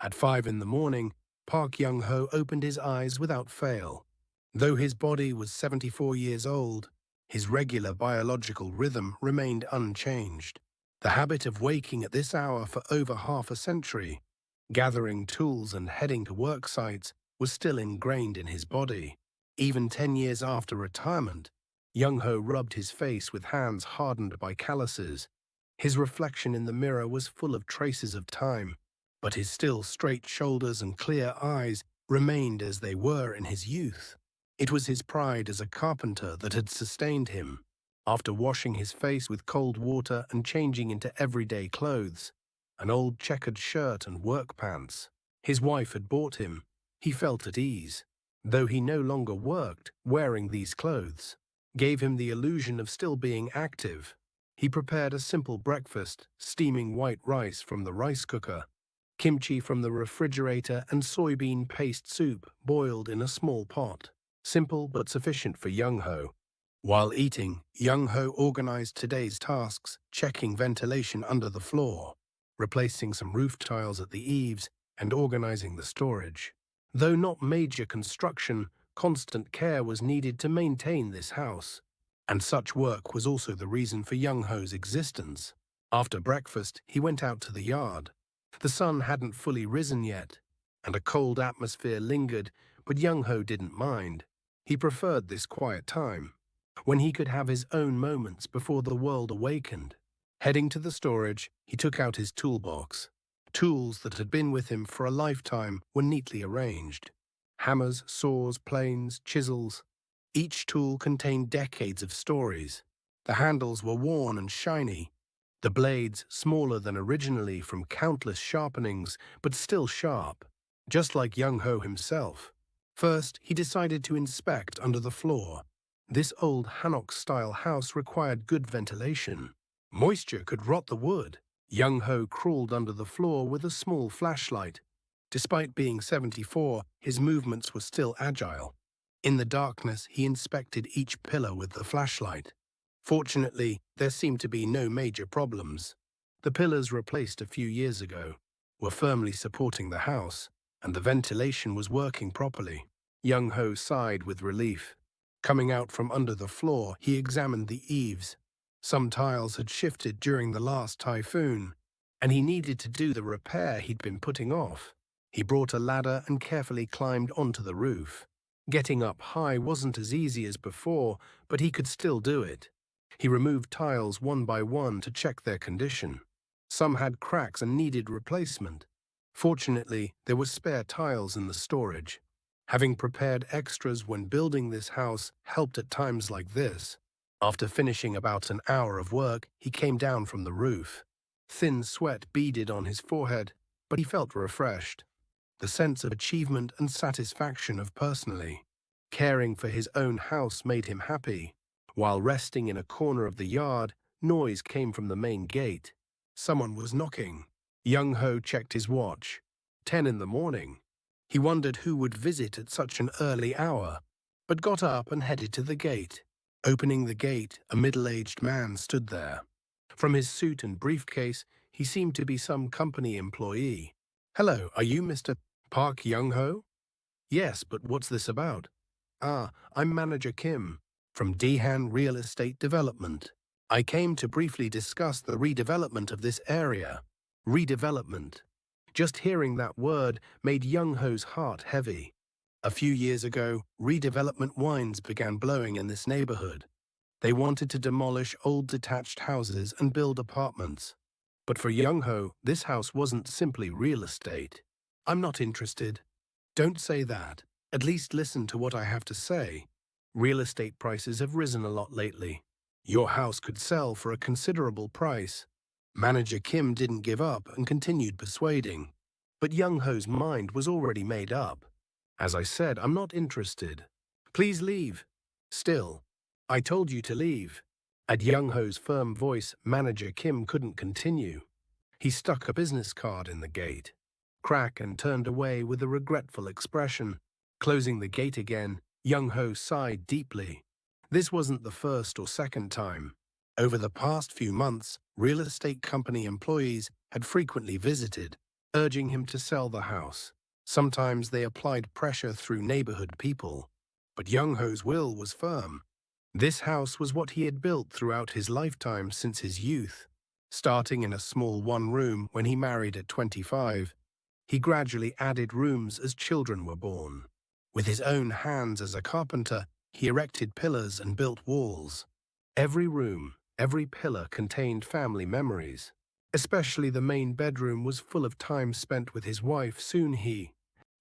At 5 in the morning, Park Young-ho opened his eyes without fail. Though his body was 74 years old, his regular biological rhythm remained unchanged. The habit of waking at this hour for over half a century, gathering tools and heading to work sites, was still ingrained in his body. Even 10 years after retirement, Young-ho rubbed his face with hands hardened by calluses. His reflection in the mirror was full of traces of time, but his still straight shoulders and clear eyes remained as they were in his youth. It was his pride as a carpenter that had sustained him. After washing his face with cold water and changing into everyday clothes, an old checkered shirt and work pants, his wife had bought him, he felt at ease. Though he no longer worked, wearing these clothes gave him the illusion of still being active. He prepared a simple breakfast, steaming white rice from the rice cooker, kimchi from the refrigerator, and soybean paste soup boiled in a small pot. Simple but sufficient for Young-ho. While eating, Young-ho organized today's tasks, checking ventilation under the floor, replacing some roof tiles at the eaves, and organizing the storage. Though not major construction, constant care was needed to maintain this house, and such work was also the reason for Young-ho's existence. After breakfast, he went out to the yard. The sun hadn't fully risen yet, and a cold atmosphere lingered, but Young-ho didn't mind. He preferred this quiet time, when he could have his own moments before the world awakened. Heading to the storage, he took out his toolbox. Tools that had been with him for a lifetime were neatly arranged. Hammers, saws, planes, chisels. Each tool contained decades of stories. The handles were worn and shiny, the blades smaller than originally from countless sharpenings, but still sharp, just like Young-ho himself. First, he decided to inspect under the floor. This old Hanok-style house required good ventilation. Moisture could rot the wood. Young-ho crawled under the floor with a small flashlight. Despite being 74, his movements were still agile. In the darkness, he inspected each pillar with the flashlight. Fortunately, there seemed to be no major problems. The pillars replaced a few years ago were firmly supporting the house, and the ventilation was working properly. Young-ho sighed with relief. Coming out from under the floor, he examined the eaves. Some tiles had shifted during the last typhoon, and he needed to do the repair he'd been putting off. He brought a ladder and carefully climbed onto the roof. Getting up high wasn't as easy as before, but he could still do it. He removed tiles one by one to check their condition. Some had cracks and needed replacement. Fortunately, there were spare tiles in the storage. Having prepared extras when building this house helped at times like this. After finishing about an hour of work, he came down from the roof. Thin sweat beaded on his forehead, but he felt refreshed. The sense of achievement and satisfaction of personally caring for his own house made him happy. While resting in a corner of the yard, noise came from the main gate. Someone was knocking. Young-ho checked his watch. 10 in the morning. He wondered who would visit at such an early hour, but got up and headed to the gate. Opening the gate, a middle-aged man stood there. From his suit and briefcase, he seemed to be some company employee. "Hello, are you Mr. Park Young-ho?" "Yes, but what's this about?" I'm Manager Kim, from Daehan Real Estate Development. I came to briefly discuss the redevelopment of this area." Redevelopment. Just hearing that word made Young-ho's heart heavy. A few years ago, redevelopment winds began blowing in this neighborhood. They wanted to demolish old detached houses and build apartments. But for Young-ho, this house wasn't simply real estate. "I'm not interested." "Don't say that. At least listen to what I have to say. Real estate prices have risen a lot lately. Your house could sell for a considerable price." Manager Kim didn't give up and continued persuading. But Young-ho's mind was already made up. "As I said, I'm not interested. Please leave." "Still, I told you to leave." At Young-ho's firm voice, Manager Kim couldn't continue. He stuck a business card in the gate, cracked and turned away with a regretful expression. Closing the gate again, Young-ho sighed deeply. This wasn't the first or second time. Over the past few months, real estate company employees had frequently visited. urging him to sell the house. Sometimes they applied pressure through neighborhood people, but Young Ho's will was firm. This house was what he had built throughout his lifetime since his youth. Starting in a small one-room when he married at 25, he gradually added rooms as children were born. With his own hands as a carpenter, he erected pillars and built walls. Every room, every pillar contained family memories. Especially the main bedroom was full of time spent with his wife Soon-hee.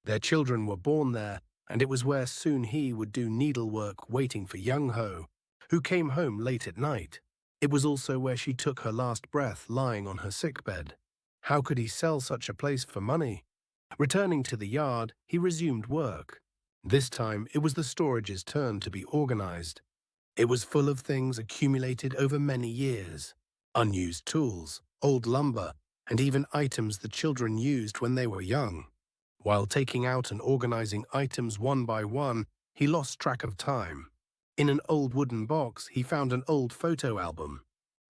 Their children were born there, and it was where Soon-hee would do needlework waiting for Young Ho, who came home late at night. It was also where she took her last breath lying on her sickbed. How could he sell such a place for money? Returning to the yard, he resumed work. This time, it was the storage's turn to be organized. It was full of things accumulated over many years. Unused tools, old lumber, and even items the children used when they were young. While taking out and organizing items one by one, he lost track of time. In an old wooden box, he found an old photo album.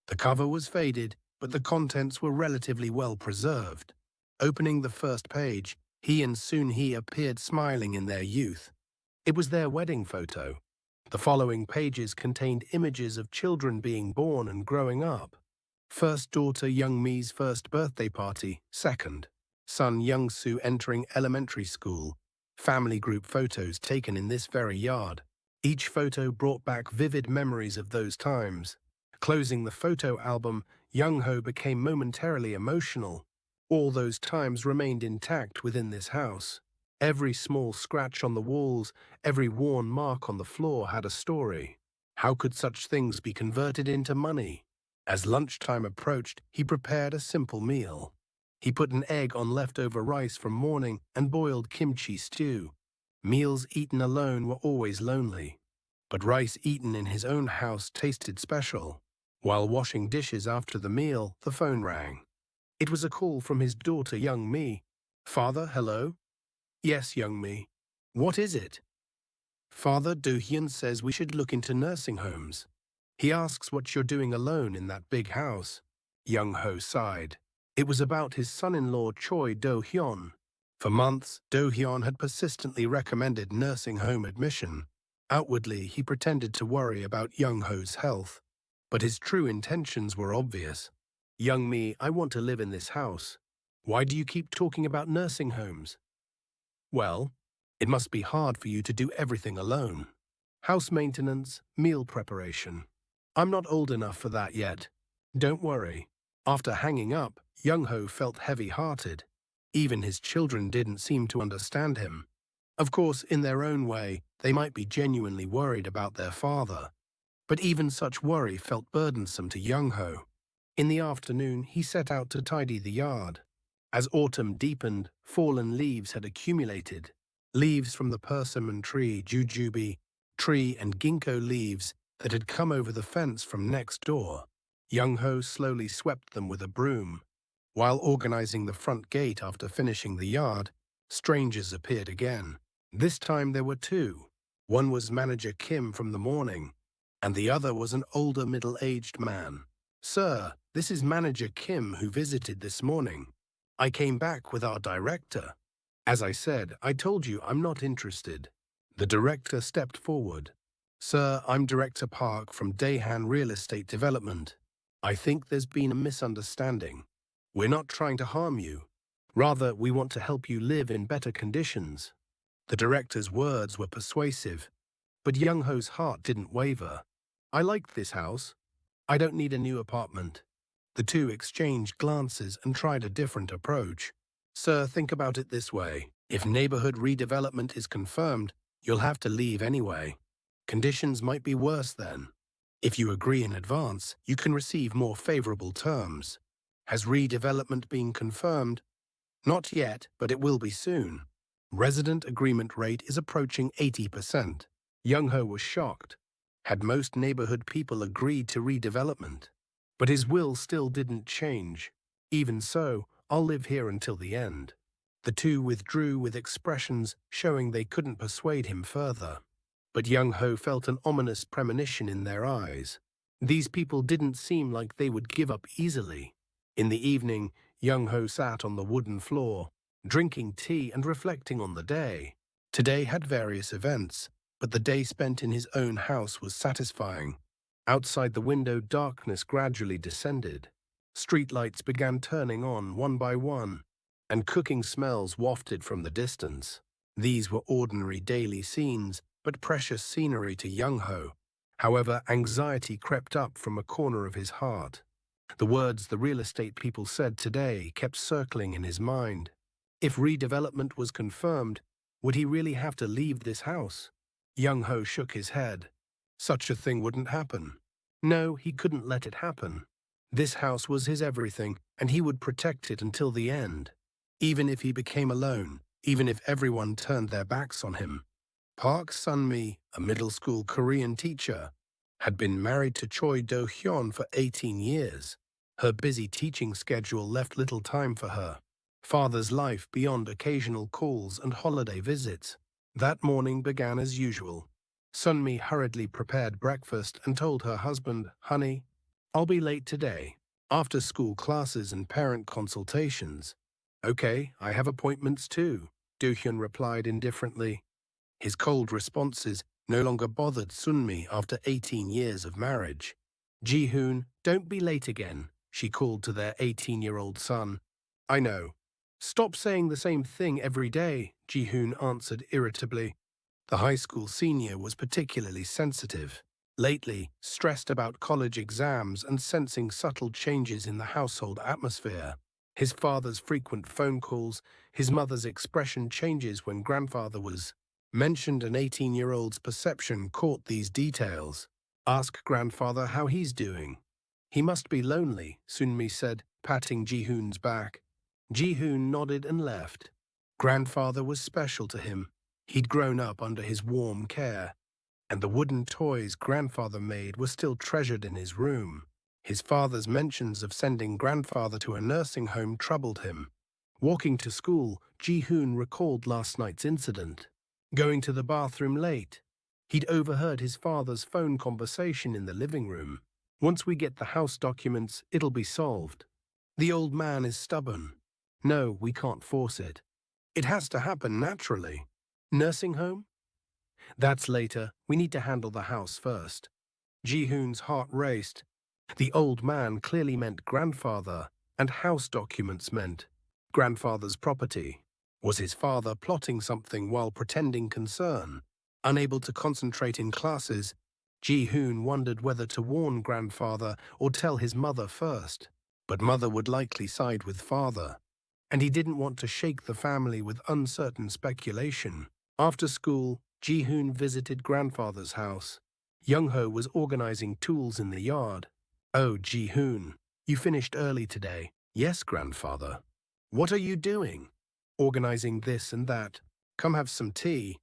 The cover was faded, but the contents were relatively well preserved. Opening the first page, he and Soon-hee appeared smiling in their youth. It was their wedding photo. The following pages contained images of children being born and growing up. First daughter Young-mi's first birthday party, second. Son Young-soo entering elementary school. Family group photos taken in this very yard. Each photo brought back vivid memories of those times. Closing the photo album, Young Ho became momentarily emotional. All those times remained intact within this house. Every small scratch on the walls, every worn mark on the floor had a story. How could such things be converted into money? As lunchtime approached, he prepared a simple meal. He put an egg on leftover rice from morning and boiled kimchi stew. Meals eaten alone were always lonely, but rice eaten in his own house tasted special. While washing dishes after the meal, the phone rang. It was a call from his daughter Young-mi. "Father, hello?" "Yes, Young-mi." "What is it?" "Father, Do-hyun says we should look into nursing homes. He asks what you're doing alone in that big house." Young Ho sighed. It was about his son-in-law Choi Do-hyun. For months, Do-hyun had persistently recommended nursing home admission. Outwardly, he pretended to worry about Young Ho's health, but his true intentions were obvious. "Young-mi, I want to live in this house. Why do you keep talking about nursing homes?" "Well, it must be hard for you to do everything alone. House maintenance, meal preparation. I'm not old enough for that yet. Don't worry." After hanging up, Young Ho felt heavy-hearted. Even his children didn't seem to understand him. Of course, in their own way, they might be genuinely worried about their father. But even such worry felt burdensome to Young Ho. In the afternoon, he set out to tidy the yard. As autumn deepened, fallen leaves had accumulated. Leaves from the persimmon tree, jujube tree, and ginkgo leaves that had come over the fence from next door. Young Ho slowly swept them with a broom. While organizing the front gate after finishing the yard, strangers appeared again. This time there were two. One was Manager Kim from the morning, and the other was an older middle-aged man. "Sir, this is Manager Kim who visited this morning. I came back with our director. As I said, I told you I'm not interested." The director stepped forward. "Sir, I'm Director Park from Daehan Real Estate Development. I think there's been a misunderstanding. We're not trying to harm you. Rather, we want to help you live in better conditions." The director's words were persuasive, but Young Ho's heart didn't waver. "I like this house. I don't need a new apartment." The two exchanged glances and tried a different approach. "Sir, think about it this way. If neighborhood redevelopment is confirmed, you'll have to leave anyway. Conditions might be worse then. If you agree in advance, you can receive more favorable terms. Has redevelopment been confirmed?" "Not yet, but it will be soon. Resident agreement rate is approaching 80%. Young Ho was shocked. Had most neighborhood people agreed to redevelopment? But his will still didn't change. "Even so, I'll live here until the end." The two withdrew with expressions showing they couldn't persuade him further. But Young Ho felt an ominous premonition in their eyes. These people didn't seem like they would give up easily. In the evening, Young-ho sat on the wooden floor, drinking tea and reflecting on the day. Today had various events, but the day spent in his own house was satisfying. Outside the window, darkness gradually descended. Streetlights began turning on one by one, and cooking smells wafted from the distance. These were ordinary daily scenes, but precious scenery to Young-ho. However, anxiety crept up from a corner of his heart. The words the real estate people said today kept circling in his mind. If redevelopment was confirmed, would he really have to leave this house? Young-ho shook his head. Such a thing wouldn't happen. No, he couldn't let it happen. This house was his everything, and he would protect it until the end. Even if he became alone, even if everyone turned their backs on him. Park Sun-mi, a middle school Korean teacher, had been married to Choi Do-hyun for 18 years. Her busy teaching schedule left little time for her father's life beyond occasional calls and holiday visits. That morning began as usual. Sun-mi hurriedly prepared breakfast and told her husband, "Honey, I'll be late today. After school classes and parent consultations." "Okay, I have appointments too," Do-hyun replied indifferently. His cold responses no longer bothered Sun-mi after 18 years of marriage. "Ji-hoon, don't be late again," she called to their 18-year-old son. "I know. Stop saying the same thing every day," Ji-hoon answered irritably. The high school senior was particularly sensitive. Lately, stressed about college exams and sensing subtle changes in the household atmosphere. His father's frequent phone calls, his mother's expression changes when grandfather was mentioned. An 18-year-old's perception caught these details. "Ask grandfather how he's doing." "He must be lonely," Sun-mi said, patting Ji-hoon's back. Ji-hoon nodded and left. Grandfather was special to him. He'd grown up under his warm care, and the wooden toys grandfather made were still treasured in his room. His father's mentions of sending grandfather to a nursing home troubled him. Walking to school, Ji-hoon recalled last night's incident. Going to the bathroom late. He'd overheard his father's phone conversation in the living room. "Once we get the house documents, it'll be solved." The old man is stubborn. "No, we can't force it. It has to happen naturally." "Nursing home?" "That's later. We need to handle the house first." Ji-hoon's heart raced. The old man clearly meant grandfather, and house documents meant grandfather's property. Was his father plotting something while pretending concern? Unable to concentrate in classes, Ji-hoon wondered whether to warn grandfather or tell his mother first. But mother would likely side with father, and he didn't want to shake the family with uncertain speculation. After school, Ji-hoon visited grandfather's house. Young-ho was organizing tools in the yard. "Oh, Ji-hoon, you finished early today." "Yes, grandfather." "What are you doing?" "Organizing this and that. Come have some tea."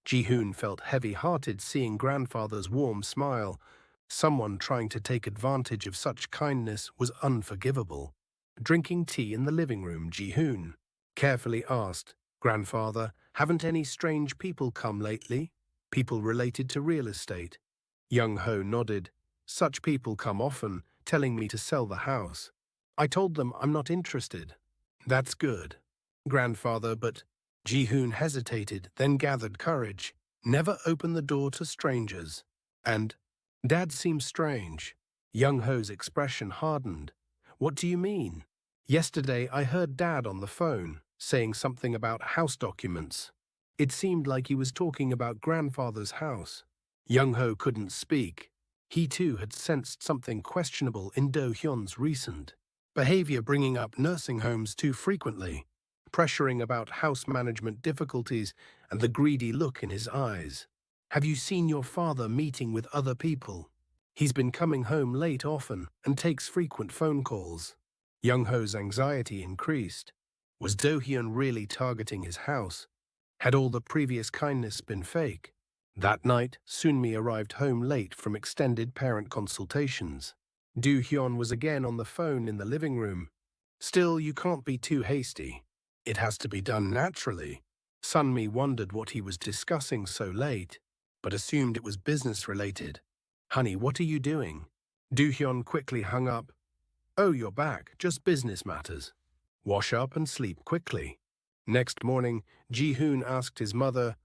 Ji-hoon felt heavy-hearted seeing grandfather's warm smile. Someone trying to take advantage of such kindness was unforgivable. Drinking tea in the living room, Ji-hoon carefully asked, "Grandfather, haven't any strange people come lately? People related to real estate?" Young-ho nodded. "Such people come often, telling me to sell the house. I told them I'm not interested." "That's good, grandfather, but—" Ji-hoon hesitated, then gathered courage. "Never open the door to strangers." "And Dad seems strange." Young-ho's expression hardened. "What do you mean?" "Yesterday I heard Dad on the phone, saying something about house documents. It seemed like he was talking about grandfather's house." Young-ho couldn't speak. He too had sensed something questionable in Do-hyun's recent behavior, bringing up nursing homes too frequently, pressuring about house management difficulties, and the greedy look in his eyes. "Have you seen your father meeting with other people? He's been coming home late often and takes frequent phone calls." Young-ho's anxiety increased. Was Do-hyun really targeting his house? Had all the previous kindness been fake? That night, Sun-mi arrived home late from extended parent consultations. Do-hyun was again on the phone in the living room. "Still, you can't be too hasty. It has to be done naturally." Sun-mi wondered what he was discussing so late, but assumed it was business-related. "Honey, what are you doing?" Do-hyun quickly hung up. "Oh, you're back. Just business matters." Wash up and sleep quickly. Next morning, Ji-hoon asked his mother,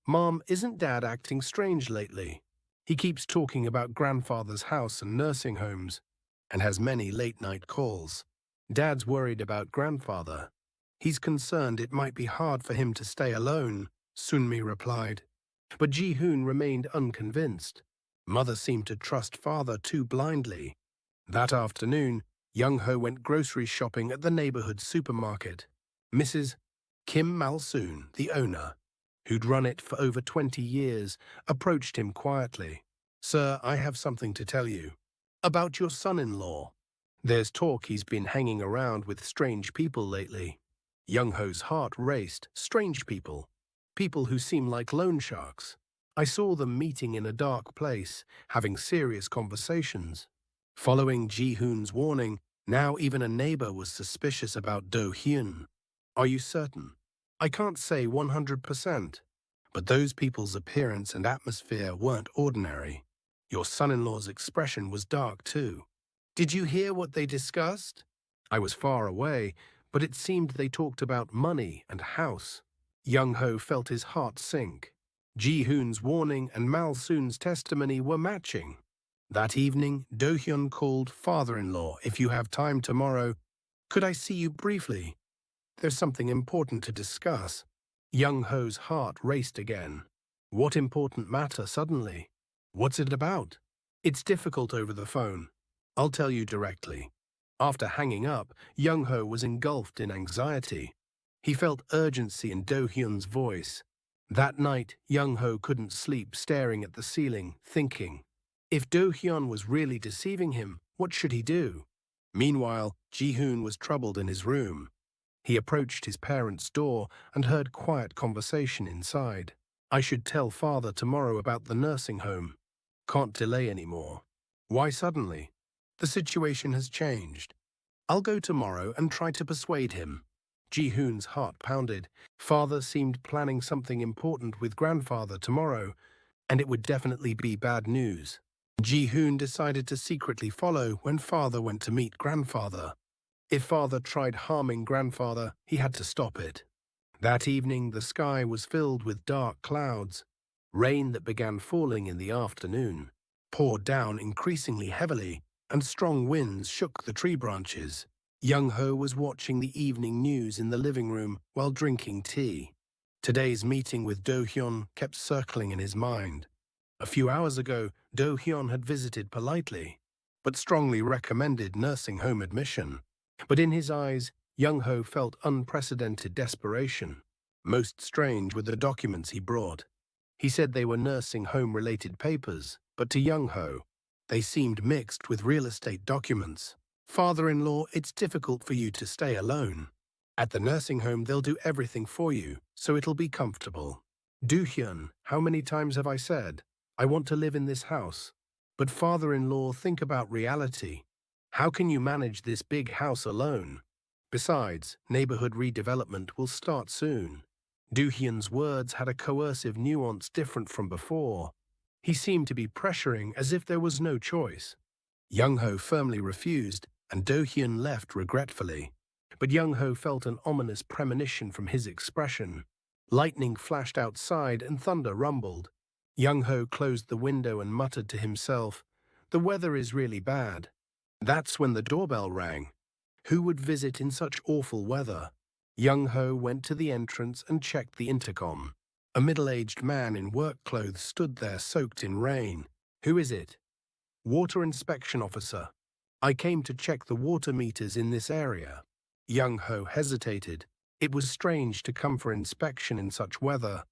"Mom, isn't Dad acting strange lately? He keeps talking about grandfather's house and nursing homes, and has many late-night calls. Dad's worried about grandfather. He's concerned it might be hard for him to stay alone," Sunmi replied. But Ji-hoon remained unconvinced. Mother seemed to trust father too blindly. That afternoon, Young-ho went grocery shopping at the neighborhood supermarket. Mrs. Kim Mal-soon, the owner, who'd run it for over 20 years, approached him quietly. "Sir, I have something to tell you. About your son-in-law. There's talk he's been hanging around with strange people lately." Young-ho's heart raced. Strange people. People who seem like loan sharks. "I saw them meeting in a dark place, having serious conversations." Following Ji-hoon's warning, now even a neighbor was suspicious about Do-hyun. "Are you certain?" "I can't say 100%, but those people's appearance and atmosphere weren't ordinary. Your son-in-law's expression was dark too." "Did you hear what they discussed?" "I was far away, but it seemed they talked about money and house." Young-ho felt his heart sink. Ji-hoon's warning and Mal-soon's testimony were matching. That evening, Do-hyun called father-in-law. "If you have time tomorrow, could I see you briefly? There's something important to discuss." Young-ho's heart raced again. What important matter suddenly? "What's it about?" "It's difficult over the phone. I'll tell you directly." After hanging up, Young-ho was engulfed in anxiety. He felt urgency in Do-hyun's voice. That night, Young-ho couldn't sleep, staring at the ceiling, thinking. If Do-hyun was really deceiving him, what should he do? Meanwhile, Ji-hoon was troubled in his room. He approached his parents' door and heard quiet conversation inside. "I should tell father tomorrow about the nursing home. Can't delay anymore." "Why suddenly?" "The situation has changed. I'll go tomorrow and try to persuade him." Ji-hoon's heart pounded. Father seemed planning something important with grandfather tomorrow, and it would definitely be bad news. Ji-hoon decided to secretly follow when father went to meet grandfather. If father tried harming grandfather, he had to stop it. That evening, the sky was filled with dark clouds. Rain that began falling in the afternoon poured down increasingly heavily, and strong winds shook the tree branches. Young-ho was watching the evening news in the living room while drinking tea. Today's meeting with Do-hyun kept circling in his mind. A few hours ago, Do-hyun had visited politely, but strongly recommended nursing home admission. But in his eyes, Young-ho felt unprecedented desperation. Most strange were the documents he brought. He said they were nursing home-related papers, but to Young-ho, they seemed mixed with real estate documents. "Father-in-law, it's difficult for you to stay alone. At the nursing home, they'll do everything for you, so it'll be comfortable." "Do-hyun, how many times have I said, I want to live in this house? But father-in-law, think about reality. How can you manage this big house alone? Besides, neighborhood redevelopment will start soon." Do-hyun's words had a coercive nuance different from before. He seemed to be pressuring as if there was no choice. Young-ho firmly refused, and Do-hyun left regretfully. But Young-ho felt an ominous premonition from his expression. Lightning flashed outside and thunder rumbled. Young-ho closed the window and muttered to himself, "The weather is really bad." That's when the doorbell rang. Who would visit in such awful weather? Young-ho went to the entrance and checked the intercom. A middle-aged man in work clothes stood there soaked in rain. "Who is it?" "Water inspection officer. I came to check the water meters in this area." Young-ho hesitated. It was strange to come for inspection in such weather,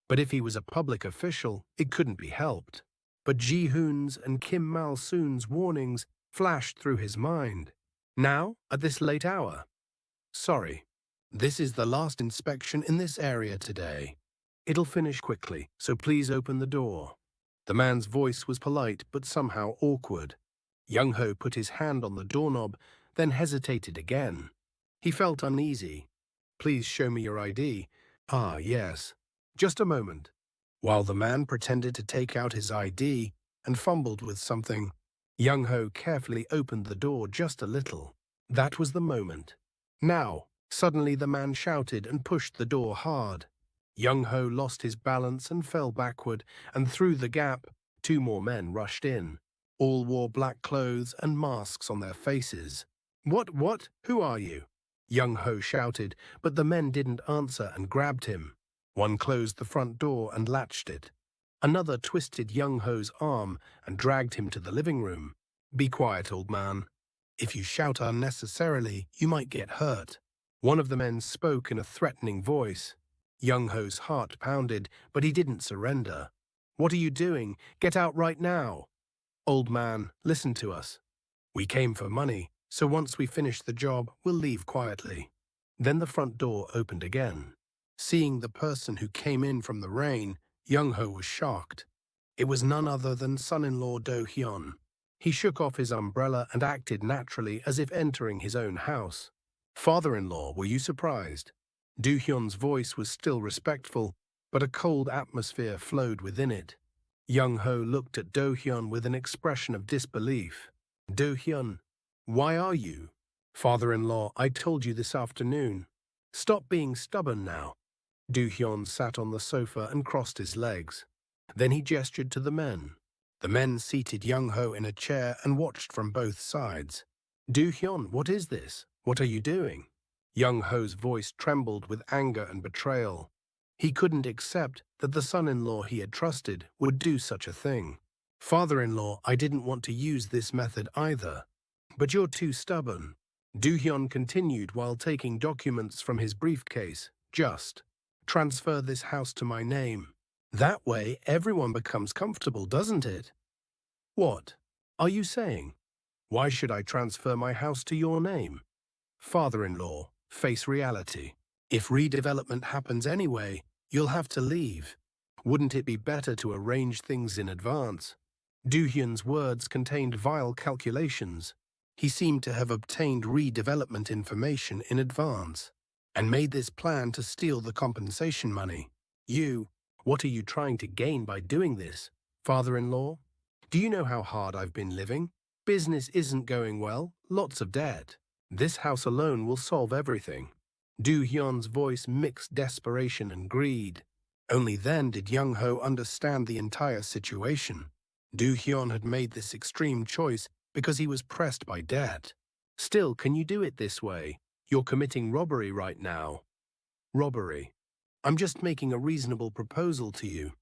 but if he was a public official, it couldn't be helped. But Ji-hoon's and Kim Mal-soon's warnings flashed through his mind. "Now, at this late hour?" "Sorry, this is the last inspection in this area today. It'll finish quickly, so please open the door." The man's voice was polite but somehow awkward. Young-ho put his hand on the doorknob, then hesitated again. He felt uneasy. "Please show me your ID." "Ah, yes. Just a moment." While the man pretended to take out his ID and fumbled with something, Young-ho carefully opened the door just a little. That was the moment. "Now," Suddenly the man shouted and pushed the door hard. Young Ho lost his balance and fell backward, and through the gap, two more men rushed in. All wore black clothes and masks on their faces. What? Who are you?" Young Ho shouted, but the men didn't answer and grabbed him. One closed the front door and latched it. Another twisted Young Ho's arm and dragged him to the living room. "Be quiet, old man. If you shout unnecessarily, you might get hurt." One of the men spoke in a threatening voice. Young Ho's heart pounded, but he didn't surrender. "What are you doing? Get out right now." "Old man, listen to us. We came for money, so once we finish the job, we'll leave quietly." Then the front door opened again. Seeing the person who came in from the rain, Young Ho was shocked. It was none other than son-in-law Do Hyun. He shook off his umbrella and acted naturally as if entering his own house. "Father-in-law, were you surprised?" Do Hyun's voice was still respectful, but a cold atmosphere flowed within it. Young Ho looked at Do Hyun with an expression of disbelief. "Do Hyun, why are you?" "Father-in-law, I told you this afternoon. Stop being stubborn now." Do Hyun sat on the sofa and crossed his legs. Then he gestured to the men. The men seated Young Ho in a chair and watched from both sides. "Do Hyun, what is this? What are you doing?" Young Ho's voice trembled with anger and betrayal. He couldn't accept that the son-in-law he had trusted would do such a thing. "Father-in-law, I didn't want to use this method either. But you're too stubborn." Do Hyun continued while taking documents from his briefcase. "Just transfer this house to my name. That way everyone becomes comfortable, doesn't it?" "What are you saying? Why should I transfer my house to your name?" "Father-in-law, face reality. If redevelopment happens anyway, you'll have to leave. Wouldn't it be better to arrange things in advance?" Do Hyun's words contained vile calculations. He seemed to have obtained redevelopment information in advance and made this plan to steal the compensation money. What are you trying to gain by doing this, father-in-law? Do you know how hard I've been living? Business isn't going well, lots of debt. This house alone will solve everything." Do Hyun's voice mixed desperation and greed. Only then did Young Ho understand the entire situation. Do Hyun had made this extreme choice because he was pressed by debt. "Still, can you do it this way? You're committing robbery right now." "Robbery? I'm just making a reasonable proposal to you."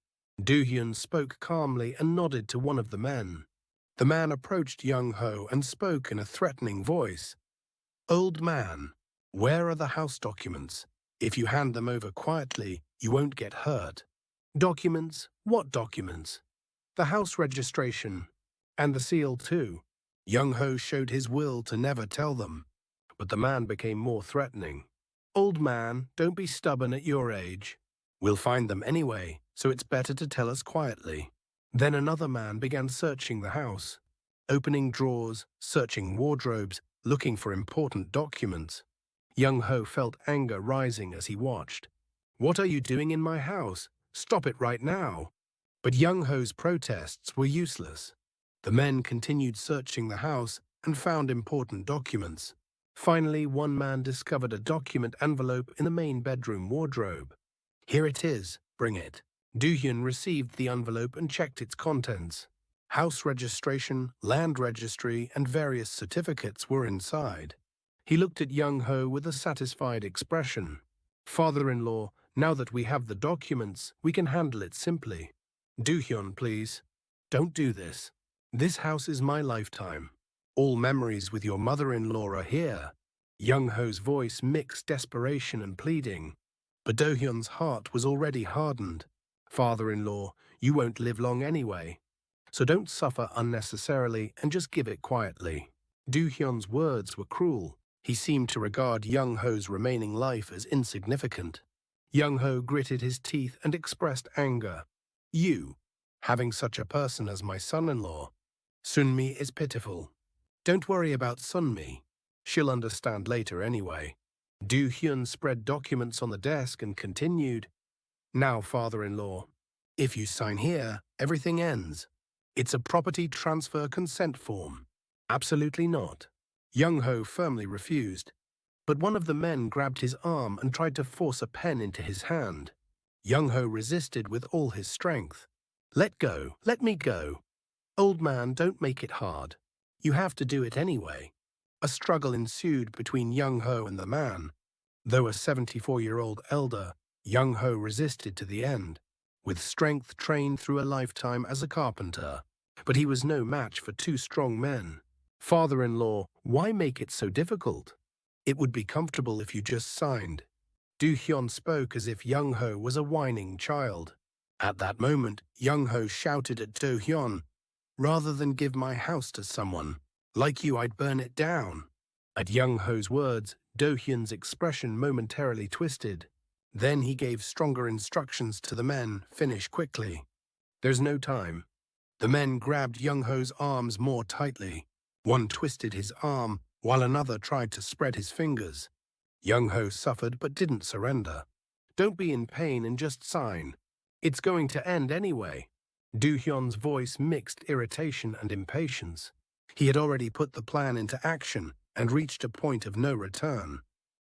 Do Hyun spoke calmly and nodded to one of the men. The man approached Young Ho and spoke in a threatening voice. "Old man, where are the house documents? If you hand them over quietly, you won't get hurt." "Documents? What documents?" "The house registration. And the seal too." Young Ho showed his will to never tell them, but the man became more threatening. "Old man, don't be stubborn at your age. We'll find them anyway, so it's better to tell us quietly." Then another man began searching the house, opening drawers, searching wardrobes, looking for important documents. Young Ho felt anger rising as he watched. "What are you doing in my house? Stop it right now." But Young Ho's protests were useless. The men continued searching the house and found important documents. Finally, one man discovered a document envelope in the main bedroom wardrobe. "Here it is, bring it." Do Hyun received the envelope and checked its contents. House registration, land registry, and various certificates were inside. He looked at Young Ho with a satisfied expression. "Father-in-law, now that we have the documents, we can handle it simply." "Do Hyun, please. Don't do this. This house is my lifetime. All memories with your mother-in-law are here." Young Ho's voice mixed desperation and pleading, but Do Hyun's heart was already hardened. "Father-in-law, you won't live long anyway, so don't suffer unnecessarily and just give it quietly." Do Hyun's words were cruel. He seemed to regard Young Ho's remaining life as insignificant. Young Ho gritted his teeth and expressed anger. "You, having such a person as my son-in-law. Sunmi is pitiful. Don't worry about Sunmi. She'll understand later anyway." Do Hyun spread documents on the desk and continued. "Now, father-in-law, if you sign here, everything ends. It's a property transfer consent form." "Absolutely not." Young Ho firmly refused. But one of the men grabbed his arm and tried to force a pen into his hand. Young-ho resisted with all his strength. "Let go, let me go. Old man, don't make it hard. You have to do it anyway." A struggle ensued between Young-ho and the man. Though a 74-year-old elder, Young-ho resisted to the end, with strength trained through a lifetime as a carpenter. But he was no match for two strong men. "Father-in-law, why make it so difficult? It would be comfortable if you just signed." Do-hyun spoke as if Young-ho was a whining child. At that moment, Young-ho shouted at Do-hyun, "Rather than give my house to someone like you, I'd burn it down." At Young-ho's words, Do-hyun's expression momentarily twisted. Then he gave stronger instructions to the men, "Finish quickly. There's no time." The men grabbed Young-ho's arms more tightly. One twisted his arm, while another tried to spread his fingers. Young-ho suffered but didn't surrender. "Don't be in pain and just sign. It's going to end anyway." Do-hyun's voice mixed irritation and impatience. He had already put the plan into action and reached a point of no return.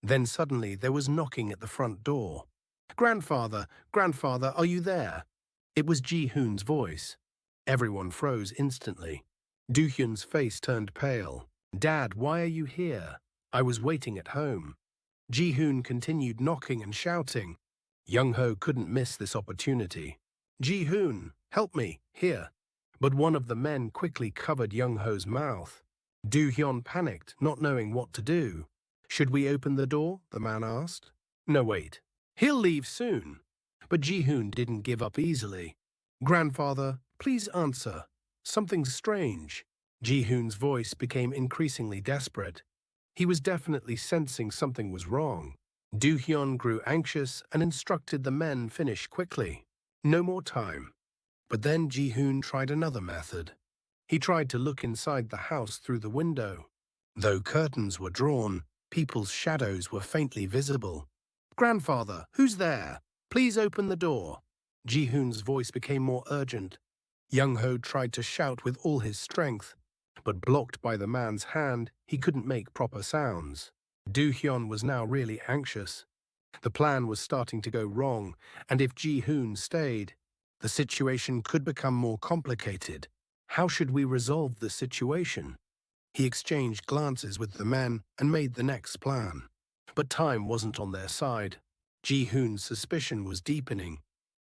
Then suddenly there was knocking at the front door. "Grandfather, grandfather, are you there?" It was Ji-hoon's voice. Everyone froze instantly. Do-hyun's face turned pale. "Dad, why are you here? I was waiting at home." Ji-hoon continued knocking and shouting. Young-ho couldn't miss this opportunity. "Ji-hoon, help me, here." But one of the men quickly covered Young-ho's mouth. Do-hyun panicked, not knowing what to do. "Should we open the door?" the man asked. "No, wait. He'll leave soon." But Ji-hoon didn't give up easily. "Grandfather, please answer. Something's strange." Ji-hoon's voice became increasingly desperate. He was definitely sensing something was wrong. Do-hyun grew anxious and instructed the men finish quickly. No more time. But then Ji-hoon tried another method. He tried to look inside the house through the window. Though curtains were drawn, people's shadows were faintly visible. "Grandfather, who's there? Please open the door." Ji-hoon's voice became more urgent. Young-ho tried to shout with all his strength, but blocked by the man's hand, he couldn't make proper sounds. Do-hyun was now really anxious. The plan was starting to go wrong, and if Ji-hoon stayed, the situation could become more complicated. How should we resolve the situation? He exchanged glances with the men and made the next plan. But time wasn't on their side. Ji-hoon's suspicion was deepening,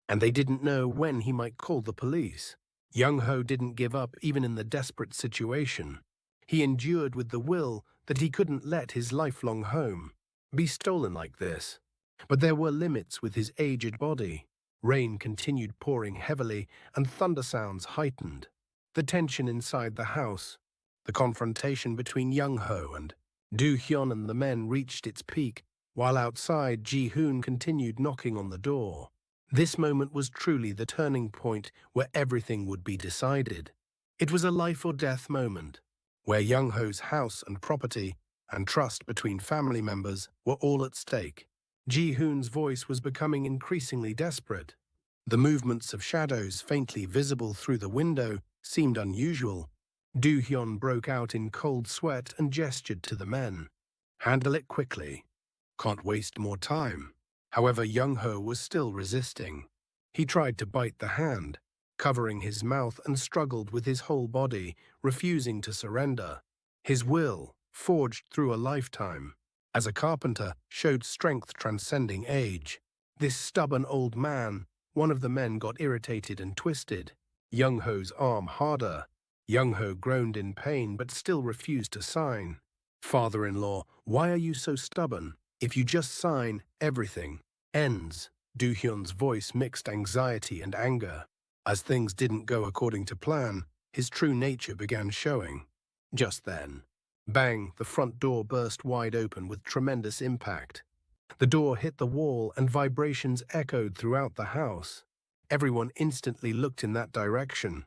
and they didn't know when he might call the police. Young-ho didn't give up even in the desperate situation. He endured with the will that he couldn't let his lifelong home be stolen like this. But there were limits with his aged body. Rain continued pouring heavily and thunder sounds heightened. The tension inside the house, the confrontation between Young-ho and Do-hyun and the men reached its peak, while outside Ji-hoon continued knocking on the door. This moment was truly the turning point where everything would be decided. It was a life-or-death moment, where Young-ho's house and property and trust between family members were all at stake. Ji-hoon's voice was becoming increasingly desperate. The movements of shadows faintly visible through the window seemed unusual. Do-hyun broke out in cold sweat and gestured to the men. "Handle it quickly. Can't waste more time." However, Young-ho was still resisting. He tried to bite the hand, covering his mouth, and struggled with his whole body, refusing to surrender. His will, forged through a lifetime as a carpenter, showed strength transcending age. This stubborn old man, one of the men got irritated and twisted Young-ho's arm harder. Young-ho groaned in pain but still refused to sign. "Father-in-law, why are you so stubborn? If you just sign, everything ends." Do-hyun's voice mixed anxiety and anger. As things didn't go according to plan, his true nature began showing. Just then, bang, the front door burst wide open with tremendous impact. The door hit the wall and vibrations echoed throughout the house. Everyone instantly looked in that direction.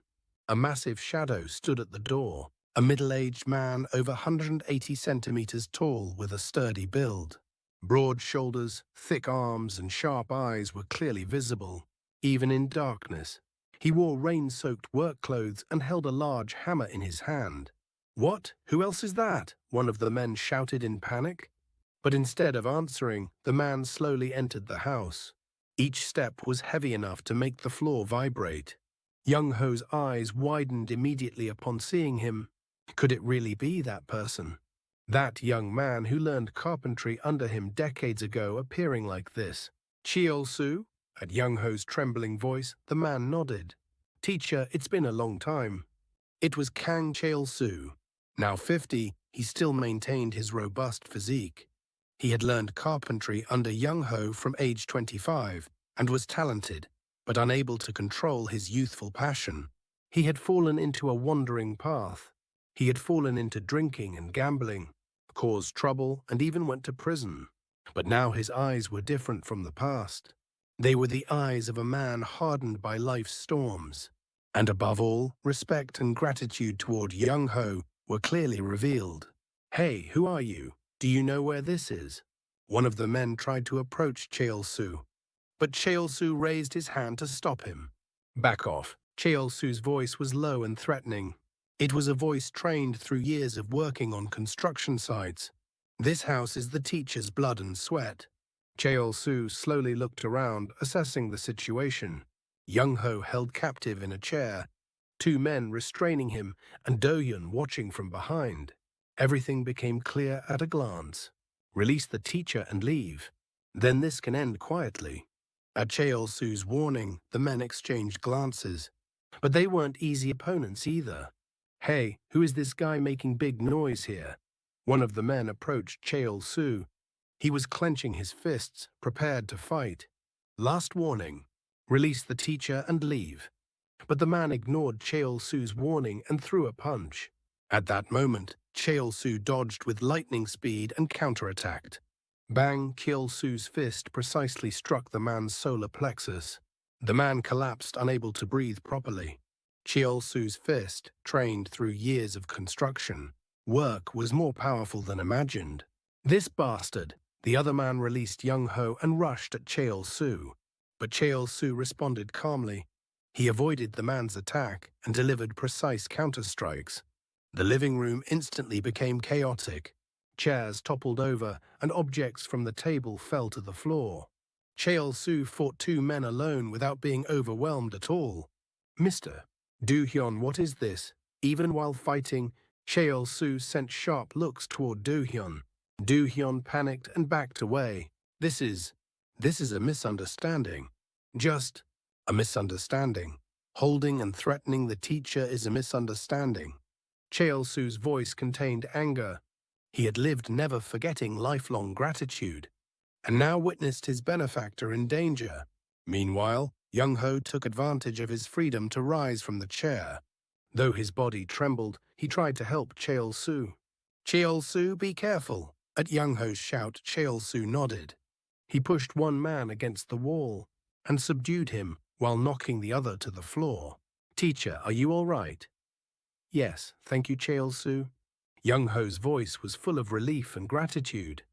A massive shadow stood at the door, a middle-aged man over 180 centimeters tall with a sturdy build. Broad shoulders, thick arms, and sharp eyes were clearly visible, even in darkness. He wore rain-soaked work clothes and held a large hammer in his hand. "What? Who else is that?" one of the men shouted in panic. But instead of answering, the man slowly entered the house. Each step was heavy enough to make the floor vibrate. Young Ho's eyes widened immediately upon seeing him. Could it really be that person? That young man who learned carpentry under him decades ago appearing like this? Cheol-su? At Young Ho's trembling voice, the man nodded. Teacher, it's been a long time. It was Kang Cheol-su. Now 50, he still maintained his robust physique. He had learned carpentry under Young Ho from age 25 and was talented, but unable to control his youthful passion. He had fallen into a wandering path. He had fallen into drinking and gambling, caused trouble, and even went to prison. But now his eyes were different from the past. They were the eyes of a man hardened by life's storms. And above all, respect and gratitude toward Young Ho were clearly revealed. Hey, who are you? Do you know where this is? One of the men tried to approach Cheol-su, but Cheol-su raised his hand to stop him. Back off. Cheol-su's voice was low and threatening. It was a voice trained through years of working on construction sites. This house is the teacher's blood and sweat. Cheol-su slowly looked around, assessing the situation. Young Ho held captive in a chair, two men restraining him, and Do-hyun watching from behind. Everything became clear at a glance. Release the teacher and leave. Then this can end quietly. At Cheol-su's warning, the men exchanged glances. But they weren't easy opponents either. Hey, who is this guy making big noise here? One of the men approached Cheol-su. He was clenching his fists, prepared to fight. Last warning. Release the teacher and leave. But the man ignored Cheol-su's warning and threw a punch. At that moment, Cheol-su dodged with lightning speed and counterattacked. Bang! Cheol-su's fist precisely struck the man's solar plexus. The man collapsed, unable to breathe properly. Cheol-su's fist, trained through years of construction, work was more powerful than imagined. This bastard! The other man released Young Ho and rushed at Cheol-su. But Cheol-su responded calmly. He avoided the man's attack and delivered precise counterstrikes. The living room instantly became chaotic. Chairs toppled over and objects from the table fell to the floor. Cheol-su fought two men alone without being overwhelmed at all. Mr. Do-hyun, what is this? Even while fighting, Cheol-su sent sharp looks toward Do-hyun. Do-hyun panicked and backed away. This is a misunderstanding. Just a misunderstanding. Holding and threatening the teacher is a misunderstanding. Cheol-su's voice contained anger. He had lived never forgetting lifelong gratitude, and now witnessed his benefactor in danger. Meanwhile, Young Ho took advantage of his freedom to rise from the chair. Though his body trembled, he tried to help Cheol-su. Cheol-su, be careful. At Young Ho's shout, Cheol-su nodded. He pushed one man against the wall and subdued him while knocking the other to the floor. Teacher, are you all right? Yes, thank you, Cheol-su. Young Ho's voice was full of relief and gratitude.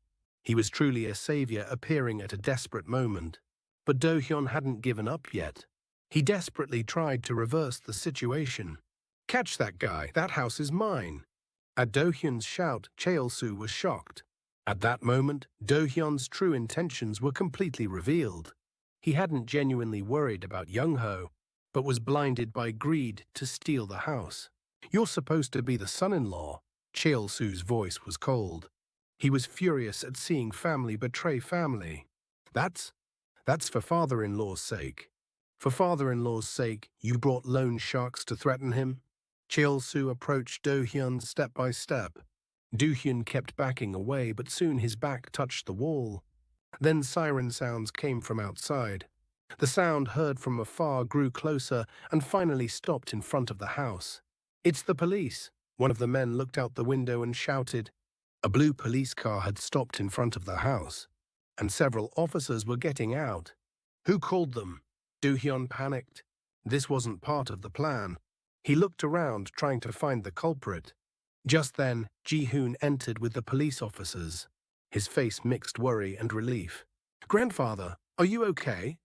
He was truly a savior appearing at a desperate moment. But Do-hyun hadn't given up yet. He desperately tried to reverse the situation. Catch that guy, that house is mine. At Do-hyun's shout, Cheol-su was shocked. At that moment, Do-hyun's true intentions were completely revealed. He hadn't genuinely worried about Young Ho, but was blinded by greed to steal the house. You're supposed to be the son-in-law. Cheol-su's voice was cold. He was furious at seeing family betray family. That's for father-in-law's sake. For father-in-law's sake, you brought loan sharks to threaten him? Cheol-su approached Do-hyun step by step. Do-hyun kept backing away, but soon his back touched the wall. Then siren sounds came from outside. The sound heard from afar grew closer and finally stopped in front of the house. It's the police. One of the men looked out the window and shouted. A blue police car had stopped in front of the house, and several officers were getting out. Who called them? Do-hyun panicked. This wasn't part of the plan. He looked around, trying to find the culprit. Just then, Ji-hoon entered with the police officers. His face mixed worry and relief. Grandfather, are you okay?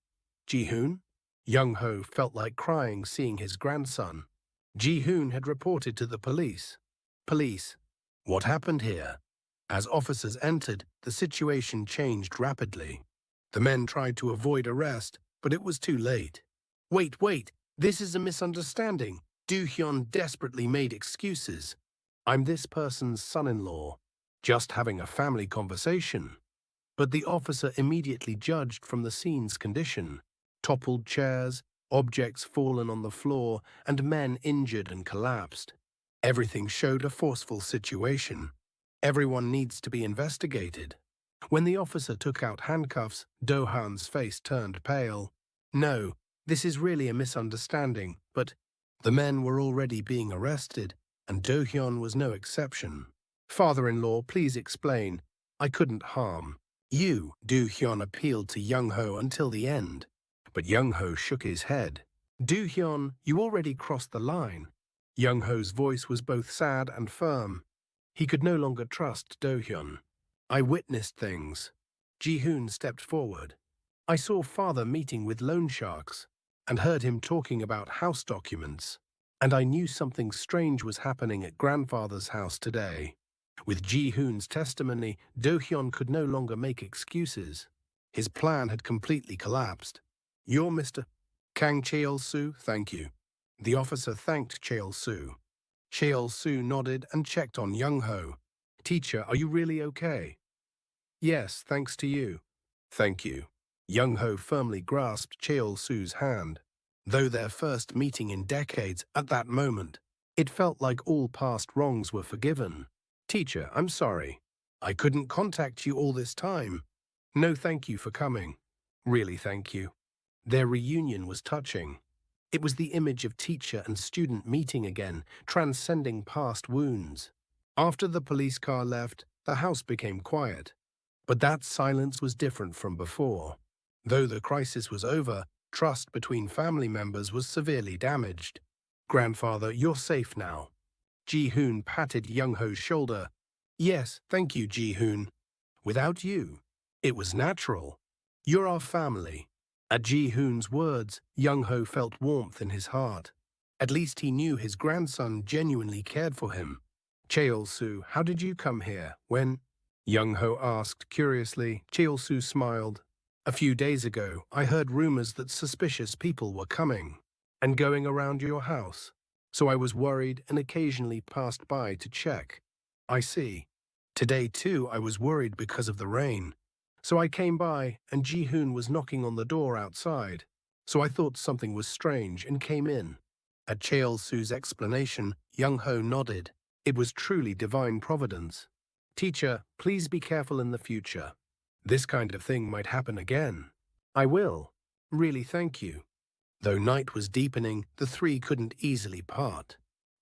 Ji-hoon? Young Ho felt like crying seeing his grandson. Ji-hoon had reported to the police. Police, what happened here? As officers entered, the situation changed rapidly. The men tried to avoid arrest, but it was too late. Wait, this is a misunderstanding. Do-hyun desperately made excuses. I'm this person's son-in-law, just having a family conversation. But the officer immediately judged from the scene's condition. Toppled chairs, objects fallen on the floor, and men injured and collapsed. Everything showed a forceful situation. Everyone needs to be investigated. When the officer took out handcuffs, Do-hyun's face turned pale. No, this is really a misunderstanding, but the men were already being arrested, and Do-hyun was no exception. Father-in-law, please explain. I couldn't harm you. Do-hyun appealed to Young-ho until the end, but Young-ho shook his head. Do-hyun, you already crossed the line. Young-ho's voice was both sad and firm. He could no longer trust Do-hyun. I witnessed things. Ji-hoon stepped forward. I saw father meeting with loan sharks and heard him talking about house documents, and I knew something strange was happening at grandfather's house today. With Ji-hoon's testimony, Do-hyun could no longer make excuses. His plan had completely collapsed. You're Mr. Kang Cheol-soo, thank you. The officer thanked Cheol-soo. Cheol-soo nodded and checked on Young-ho. Teacher, are you really okay? Yes, thanks to you. Thank you. Young-ho firmly grasped Cheol-soo's hand. Though their first meeting in decades, at that moment, it felt like all past wrongs were forgiven. Teacher, I'm sorry. I couldn't contact you all this time. No, thank you for coming. Really, thank you. Their reunion was touching. It was the image of teacher and student meeting again, transcending past wounds. After the police car left, the house became quiet. But that silence was different from before. Though the crisis was over, trust between family members was severely damaged. Grandfather, you're safe now. Ji-hoon patted Young-ho's shoulder. Yes, thank you, Ji-hoon. Without you, it was natural. You're our family. At Ji-hoon's words, Young-ho felt warmth in his heart. At least he knew his grandson genuinely cared for him. Cheol-soo, how did you come here? When? Young-ho asked curiously. Cheol-soo smiled. A few days ago, I heard rumors that suspicious people were coming and going around your house, so I was worried and occasionally passed by to check. I see. Today, too, I was worried because of the rain, so I came by and Ji-hoon was knocking on the door outside, so I thought something was strange and came in. At Cheol-soo's explanation, Young-ho nodded. It was truly divine providence. Teacher, please be careful in the future. This kind of thing might happen again. I will. Really, thank you. Though night was deepening, the three couldn't easily part.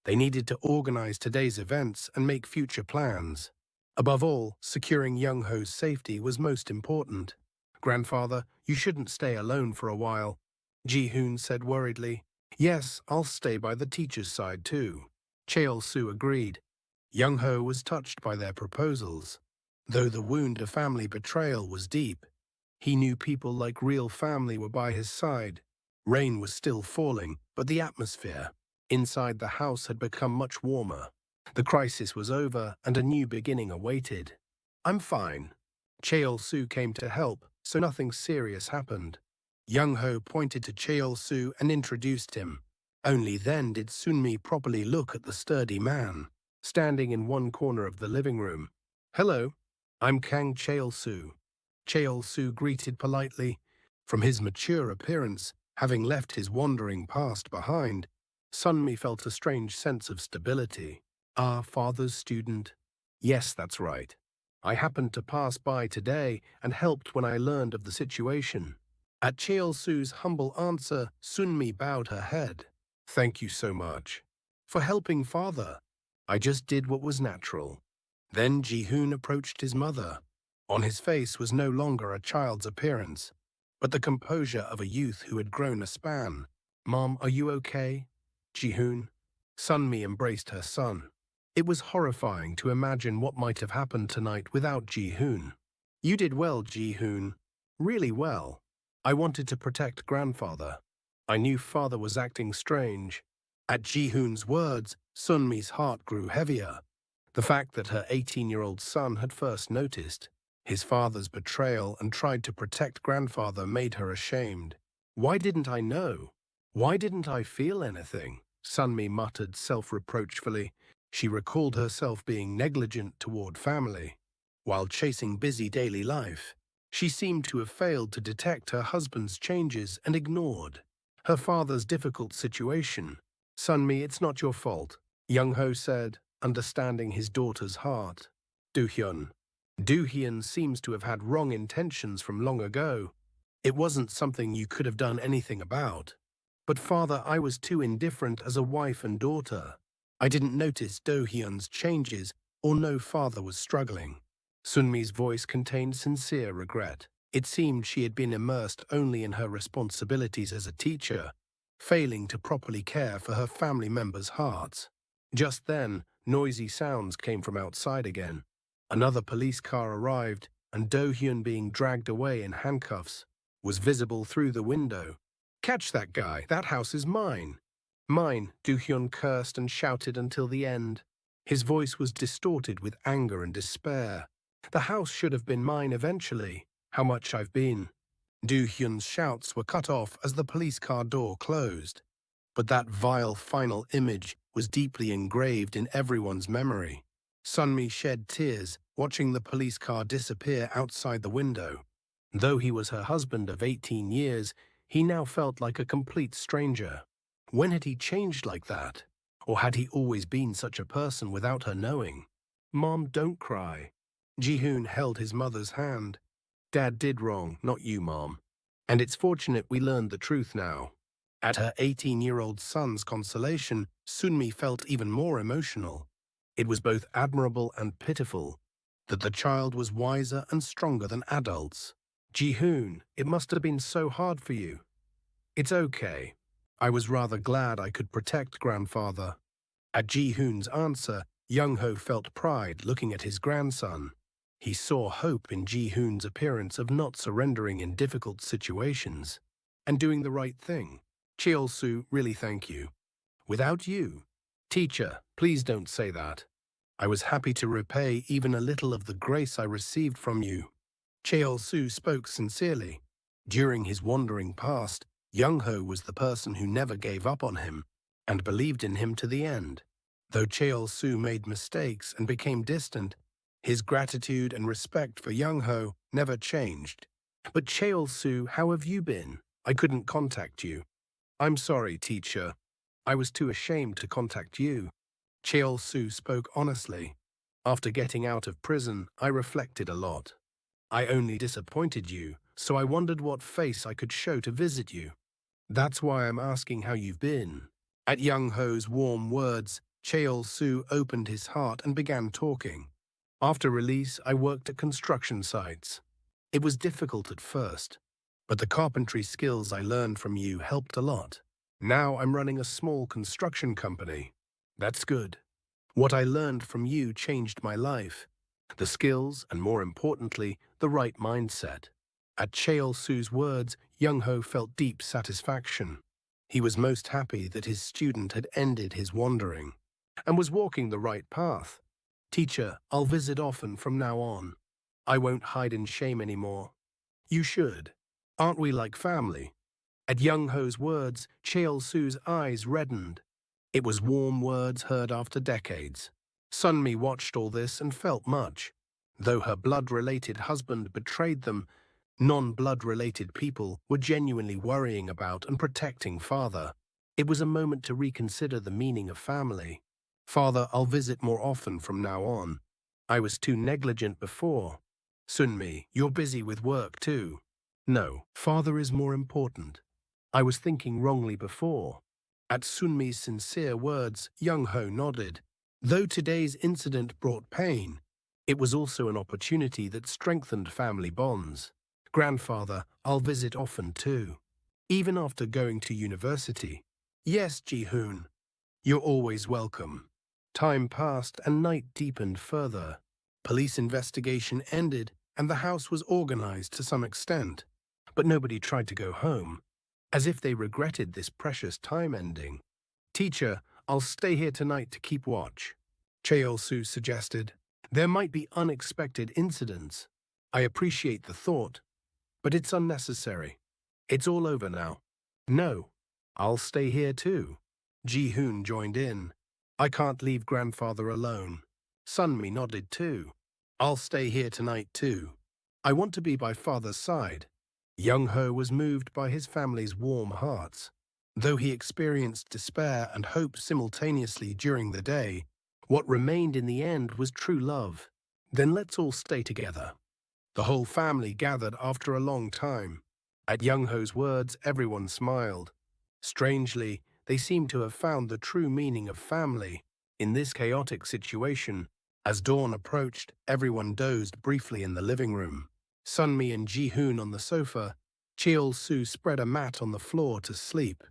They needed to organize today's events and make future plans. Above all, securing Young-ho's safety was most important. Grandfather, you shouldn't stay alone for a while. Ji-hoon said worriedly. Yes, I'll stay by the teacher's side too. Cheol-soo agreed. Young-ho was touched by their proposals. Though the wound of family betrayal was deep, he knew people like real family were by his side. Rain was still falling, but the atmosphere inside the house had become much warmer. The crisis was over and a new beginning awaited. I'm fine. Cheol-soo came to help, so nothing serious happened. Young-ho pointed to Cheol-soo and introduced him. Only then did Sunmi properly look at the sturdy man, standing in one corner of the living room. Hello, I'm Kang Cheol-soo. Cheol-soo greeted politely. From his mature appearance, having left his wandering past behind, Sunmi felt a strange sense of stability. Our father's student? Yes, that's right. I happened to pass by today and helped when I learned of the situation. At Cheol-soo's humble answer, Sunmi bowed her head. Thank you so much. For helping father. I just did what was natural. Then Ji-hoon approached his mother. On his face was no longer a child's appearance, but the composure of a youth who had grown a span. Mom, are you okay? Ji-hoon. Sunmi embraced her son. It was horrifying to imagine what might have happened tonight without Ji-hoon. You did well, Ji-hoon. Really well. I wanted to protect grandfather. I knew father was acting strange. At Ji-hoon's words, Sunmi's heart grew heavier. The fact that her 18-year-old son had first noticed. His father's betrayal and tried to protect grandfather made her ashamed. Why didn't I know? Why didn't I feel anything? Sunmi muttered self-reproachfully. She recalled herself being negligent toward family. While chasing busy daily life, she seemed to have failed to detect her husband's changes and ignored her father's difficult situation. Sunmi, it's not your fault, Young-ho said, understanding his daughter's heart. Do-hyun. Do-hyun seems to have had wrong intentions from long ago. It wasn't something you could have done anything about. But father, I was too indifferent as a wife and daughter. I didn't notice Do-hyun's changes or know father was struggling. Sunmi's voice contained sincere regret. It seemed she had been immersed only in her responsibilities as a teacher, failing to properly care for her family members' hearts. Just then, noisy sounds came from outside again. Another police car arrived, and Do-hyun, being dragged away in handcuffs, was visible through the window. Catch that guy, that house is mine. Mine, Do-hyun cursed and shouted until the end. His voice was distorted with anger and despair. The house should have been mine eventually. How much I've been. Do-hyun's shouts were cut off as the police car door closed. But that vile final image was deeply engraved in everyone's memory. Sunmi shed tears, watching the police car disappear outside the window. Though he was her husband of 18 years, he now felt like a complete stranger. When had he changed like that? Or had he always been such a person without her knowing? Mom, don't cry. Ji-hoon held his mother's hand. Dad did wrong, not you, Mom. And it's fortunate we learned the truth now. At her 18-year-old son's consolation, Sunmi felt even more emotional. It was both admirable and pitiful that the child was wiser and stronger than adults. Ji-hoon, it must have been so hard for you. It's okay. I was rather glad I could protect grandfather. At Ji-hoon's answer, Young-ho felt pride looking at his grandson. He saw hope in Ji-hoon's appearance of not surrendering in difficult situations and doing the right thing. Cheol-soo, really thank you. Without you. Teacher, please don't say that. I was happy to repay even a little of the grace I received from you. Cheol-soo spoke sincerely. During his wandering past, Young-ho was the person who never gave up on him and believed in him to the end. Though Cheol-soo made mistakes and became distant, his gratitude and respect for Young-ho never changed. But Cheol-soo, how have you been? I couldn't contact you. I'm sorry, teacher. I was too ashamed to contact you. Cheol-soo spoke honestly. After getting out of prison, I reflected a lot. I only disappointed you, so I wondered what face I could show to visit you. That's why I'm asking how you've been. At Young-ho's warm words, Cheol-soo opened his heart and began talking. After release, I worked at construction sites. It was difficult at first, but the carpentry skills I learned from you helped a lot. Now I'm running a small construction company. That's good. What I learned from you changed my life. The skills, and more importantly, the right mindset. At Cheol-soo's words, Young-ho felt deep satisfaction. He was most happy that his student had ended his wandering and was walking the right path. Teacher, I'll visit often from now on. I won't hide in shame anymore. You should. Aren't we like family? At Young-ho's words, Cheol-soo's eyes reddened. It was warm words heard after decades. Sunmi watched all this and felt much. Though her blood-related husband betrayed them, non-blood-related people were genuinely worrying about and protecting father. It was a moment to reconsider the meaning of family. Father, I'll visit more often from now on. I was too negligent before. Sunmi, you're busy with work too. No, father is more important. I was thinking wrongly before. At Sunmi's sincere words, Young-ho nodded. Though today's incident brought pain, it was also an opportunity that strengthened family bonds. Grandfather, I'll visit often too. Even after going to university. Yes, Ji-hoon. You're always welcome. Time passed and night deepened further. Police investigation ended and the house was organized to some extent. But nobody tried to go home, as if they regretted this precious time ending. Teacher, I'll stay here tonight to keep watch. Cheol-soo suggested. There might be unexpected incidents. I appreciate the thought, but it's unnecessary. It's all over now. No, I'll stay here too. Ji-hoon joined in. I can't leave grandfather alone. Sunmi nodded too. I'll stay here tonight too. I want to be by father's side. Young-ho was moved by his family's warm hearts. Though he experienced despair and hope simultaneously during the day, what remained in the end was true love. Then let's all stay together. The whole family gathered after a long time. At Young-ho's words, everyone smiled. Strangely, they seemed to have found the true meaning of family in this chaotic situation. As dawn approached, everyone dozed briefly in the living room. Sunmi and Ji-hoon on the sofa. Cheol-soo spread a mat on the floor to sleep.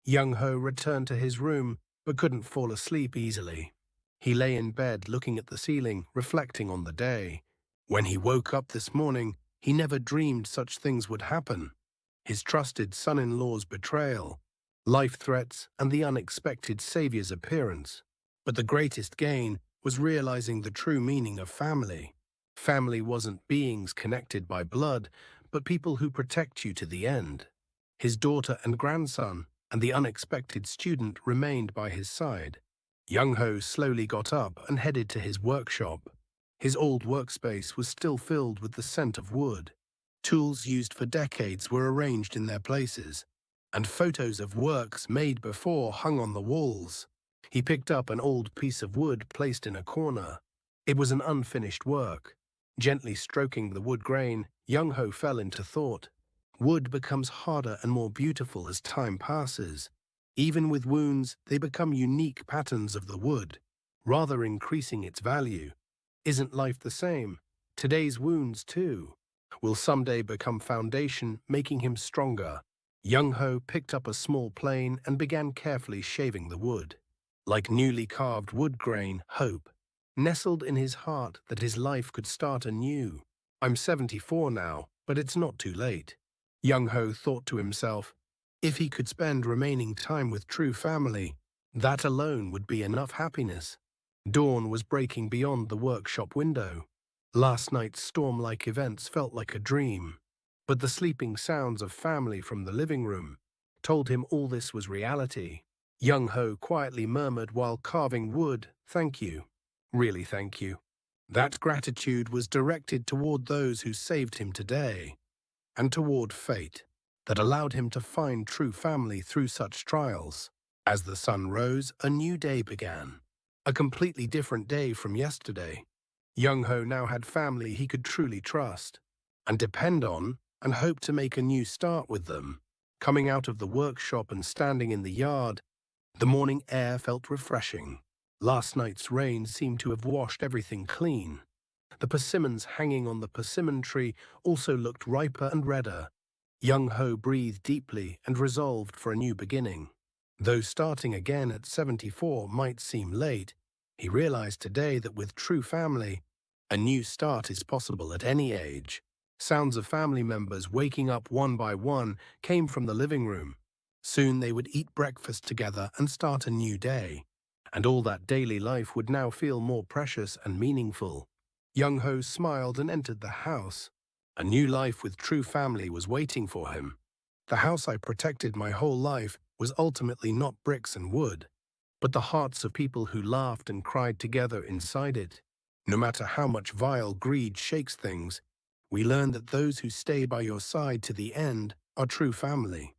Young-ho returned to his room, but couldn't fall asleep easily. He lay in bed looking at the ceiling, reflecting on the day. When he woke up this morning, he never dreamed such things would happen. His trusted son-in-law's betrayal, life threats, and the unexpected savior's appearance. But the greatest gain was realizing the true meaning of family. Family wasn't beings connected by blood, but people who protect you to the end. His daughter and grandson and the unexpected student remained by his side. Young-ho slowly got up and headed to his workshop. His old workspace was still filled with the scent of wood. Tools used for decades were arranged in their places, and photos of works made before hung on the walls. He picked up an old piece of wood placed in a corner. It was an unfinished work. Gently stroking the wood grain, Young-ho fell into thought. Wood becomes harder and more beautiful as time passes. Even with wounds, they become unique patterns of the wood, rather increasing its value. Isn't life the same? Today's wounds, too, will someday become foundation, making him stronger. Young-ho picked up a small plane and began carefully shaving the wood. Like newly carved wood grain, hope nestled in his heart that his life could start anew. I'm 74 now, but it's not too late. Young-ho thought to himself, if he could spend remaining time with true family, that alone would be enough happiness. Dawn was breaking beyond the workshop window. Last night's storm-like events felt like a dream, but the sleeping sounds of family from the living room told him all this was reality. Young-ho quietly murmured while carving wood, "Thank you. Really thank you." That gratitude was directed toward those who saved him today, and toward fate that allowed him to find true family through such trials. As the sun rose, a new day began. A completely different day from yesterday. Young-ho now had family he could truly trust and depend on, and hoped to make a new start with them. Coming out of the workshop and standing in the yard, the morning air felt refreshing. Last night's rain seemed to have washed everything clean. The persimmons hanging on the persimmon tree also looked riper and redder. Young-ho breathed deeply and resolved for a new beginning. Though starting again at 74 might seem late, he realized today that with true family, a new start is possible at any age. Sounds of family members waking up one by one came from the living room. Soon they would eat breakfast together and start a new day, and all that daily life would now feel more precious and meaningful. Young-ho smiled and entered the house. A new life with true family was waiting for him. The house I protected my whole life was ultimately not bricks and wood, but the hearts of people who laughed and cried together inside it. No matter how much vile greed shakes things, we learn that those who stay by your side to the end are true family.